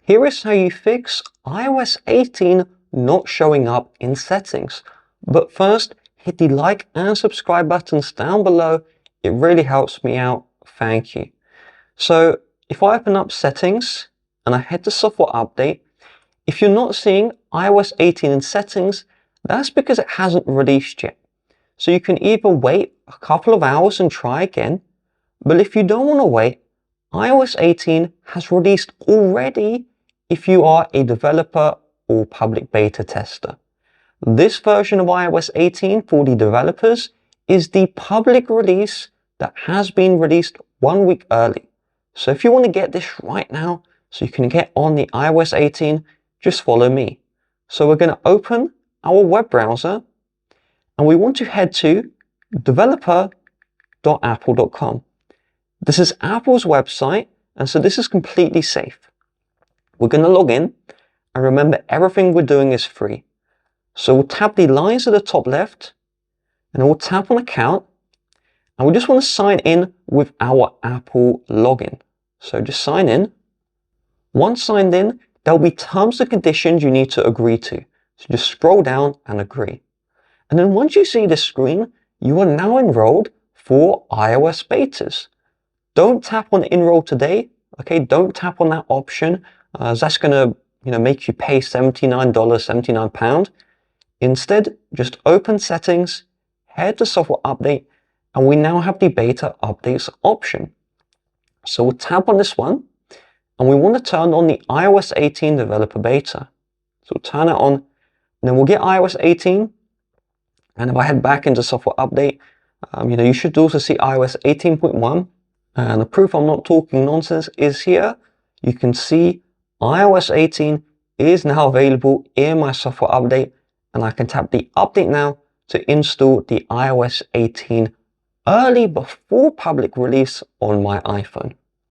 Here is how you fix iOS 18 not showing up in settings. But first, hit the like and subscribe buttons down below. It really helps me out. Thank you. So if I open up settings and I head to software update, if you're not seeing iOS 18 in settings, that's because it hasn't released yet. So you can either wait a couple of hours and try again, but if you don't want to wait, iOS 18 has released already if you are a developer or public beta tester. This version of iOS 18 for the developers is the public release that has been released 1 week early. So if you want to get this right now, so you can get on the iOS 18, just follow me. So we're going to open our web browser and we want to head to developer.apple.com. This is Apple's website, and so this is completely safe. We're going to log in, and remember, everything we're doing is free. So we'll tap the lines at the top left, and we'll tap on account, and we just want to sign in with our Apple login. So just sign in. Once signed in, there'll be terms and conditions you need to agree to. So just scroll down and agree. And then once you see this screen, you are now enrolled for iOS betas. Don't tap on enroll today. Okay, don't tap on that option, as that's going to make you pay £79, Instead, just open settings, head to software update, and we now have the beta updates option. So we'll tap on this one, and we want to turn on the iOS 18 developer beta. So we'll turn it on, and then we'll get iOS 18. And if I head back into software update, you should also see iOS 18.1. And the proof I'm not talking nonsense is here. You can see iOS 18 is now available in my software update, and I can tap the update now to install the iOS 18 early before public release on my iPhone.